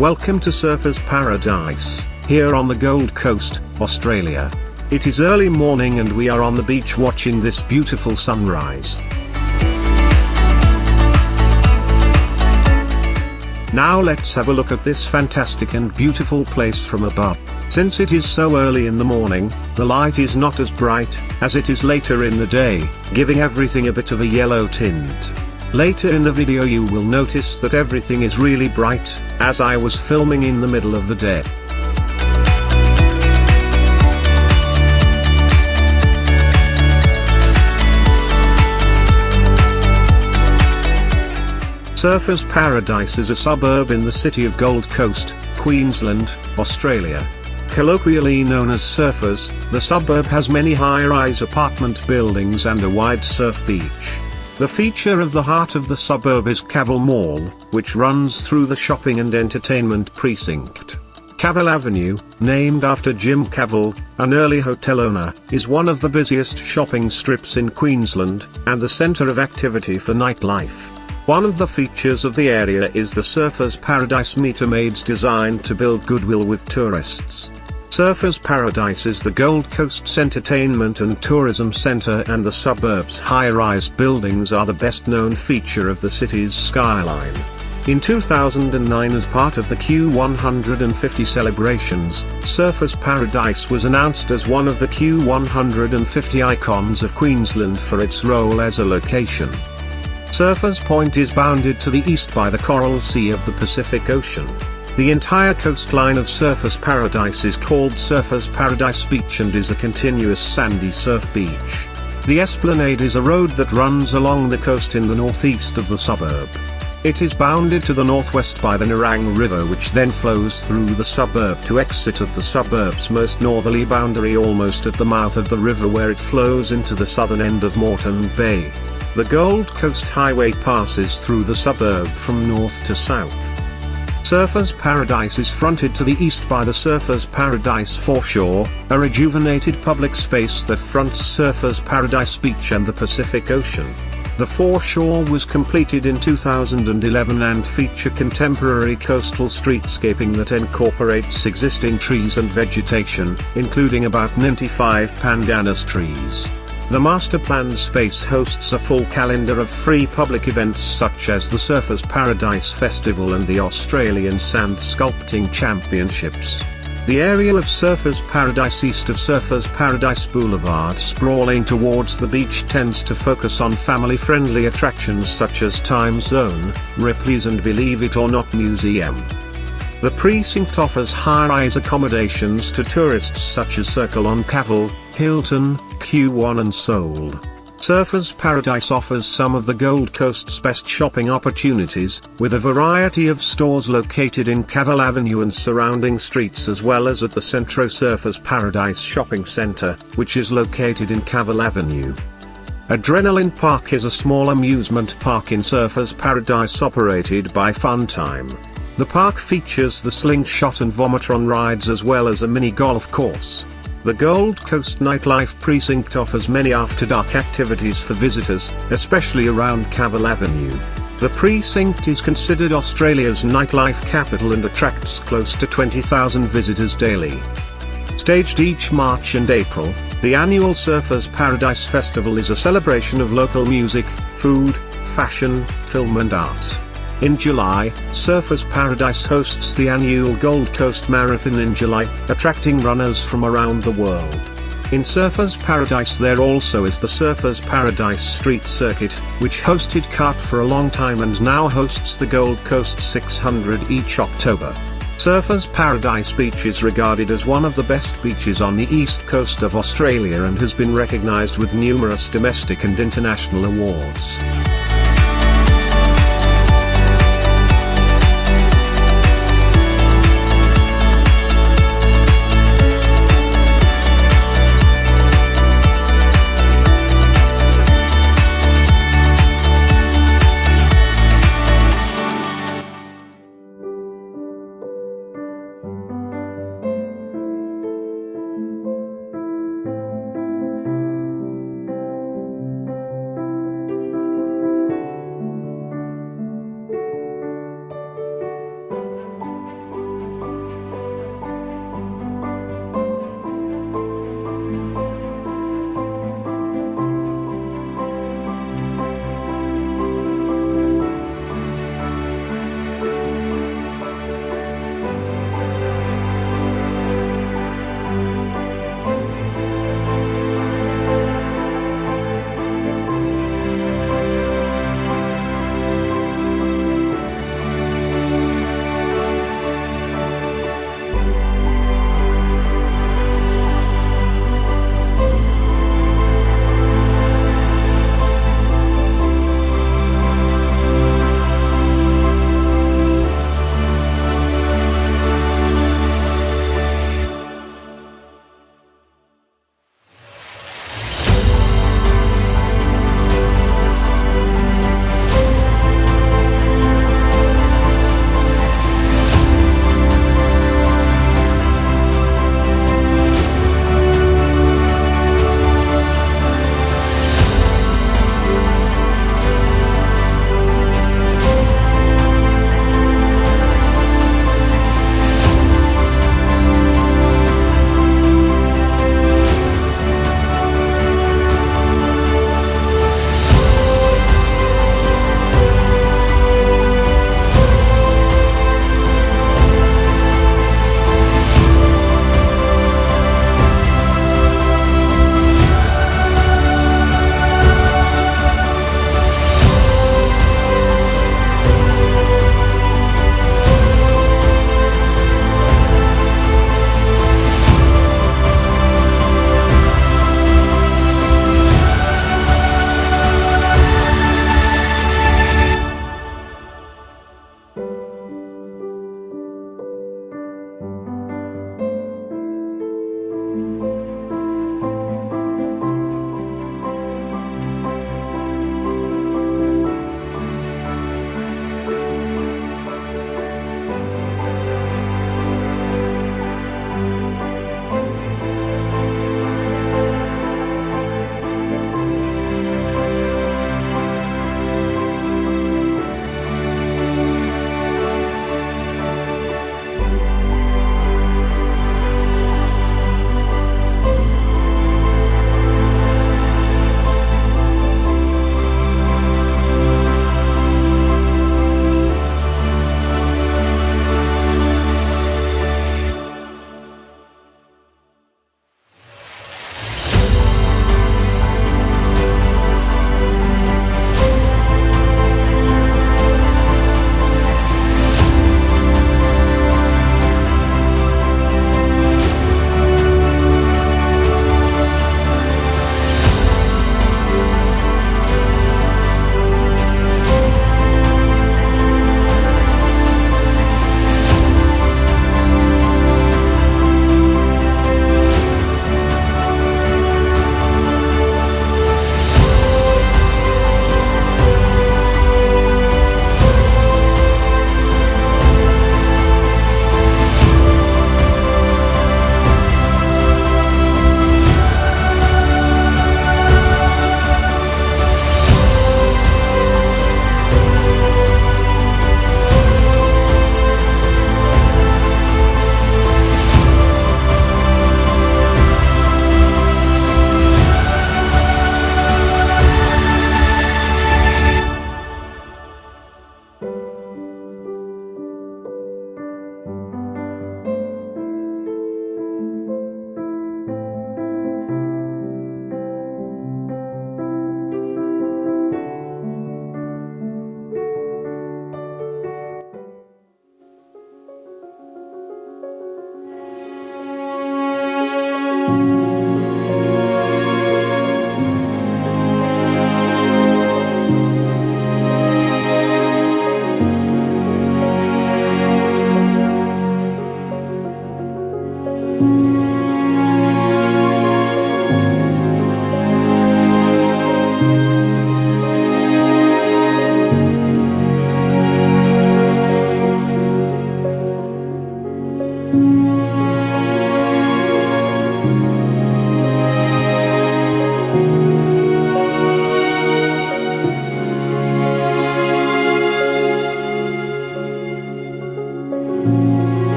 Welcome to Surfers Paradise, here on the Gold Coast, Australia. It is early morning and we are on the beach watching this beautiful sunrise. Now let's have a look at this fantastic and beautiful place from above. Since it is so early in the morning, the light is not as bright as it is later in the day, giving everything a bit of a yellow tint. Later in the video you will notice that everything is really bright, as I was filming in the middle of the day. Surfers Paradise is a suburb in the city of Gold Coast, Queensland, Australia. Colloquially known as Surfers, the suburb has many high-rise apartment buildings and a wide surf beach. The feature of the heart of the suburb is Cavill Mall, which runs through the shopping and entertainment precinct. Cavill Avenue, named after Jim Cavill, an early hotel owner, is one of the busiest shopping strips in Queensland, and the centre of activity for nightlife. One of the features of the area is the Surfers Paradise Meter Maids, designed to build goodwill with tourists. Surfers Paradise is the Gold Coast's entertainment and tourism centre, and the suburb's high-rise buildings are the best-known feature of the city's skyline. In 2009, as part of the Q150 celebrations, Surfers Paradise was announced as one of the Q150 Icons of Queensland for its role as a location. Surfers Point is bounded to the east by the Coral Sea of the Pacific Ocean. The entire coastline of Surfers Paradise is called Surfers Paradise Beach and is a continuous sandy surf beach. The Esplanade is a road that runs along the coast in the northeast of the suburb. It is bounded to the northwest by the Nerang River, which then flows through the suburb to exit at the suburb's most northerly boundary, almost at the mouth of the river, where it flows into the southern end of Moreton Bay. The Gold Coast Highway passes through the suburb from north to south. Surfers Paradise is fronted to the east by the Surfers Paradise Foreshore, a rejuvenated public space that fronts Surfers Paradise Beach and the Pacific Ocean. The foreshore was completed in 2011 and feature contemporary coastal streetscaping that incorporates existing trees and vegetation, including about 95 pandanus trees. The master-planned space hosts a full calendar of free public events such as the Surfers Paradise Festival and the Australian Sand Sculpting Championships. The area of Surfers Paradise east of Surfers Paradise Boulevard, sprawling towards the beach, tends to focus on family-friendly attractions such as Time Zone, Ripley's and Believe It or Not Museum. The precinct offers high-rise accommodations to tourists such as Circle on Cavill, Hilton, Q1 and Sold. Surfers Paradise offers some of the Gold Coast's best shopping opportunities, with a variety of stores located in Cavill Avenue and surrounding streets, as well as at the Centro Surfers Paradise Shopping Centre, which is located in Cavill Avenue. Adrenaline Park is a small amusement park in Surfers Paradise operated by Funtime. The park features the slingshot and vomatron rides as well as a mini golf course. The Gold Coast Nightlife Precinct offers many after-dark activities for visitors, especially around Cavill Avenue. The precinct is considered Australia's nightlife capital and attracts close to 20,000 visitors daily. Staged each March and April, the annual Surfers Paradise Festival is a celebration of local music, food, fashion, film and arts. In July, Surfers Paradise hosts the annual Gold Coast Marathon in July, attracting runners from around the world. In Surfers Paradise there also is the Surfers Paradise Street Circuit, which hosted kart for a long time and now hosts the Gold Coast 600 each October. Surfers Paradise Beach is regarded as one of the best beaches on the east coast of Australia and has been recognised with numerous domestic and international awards.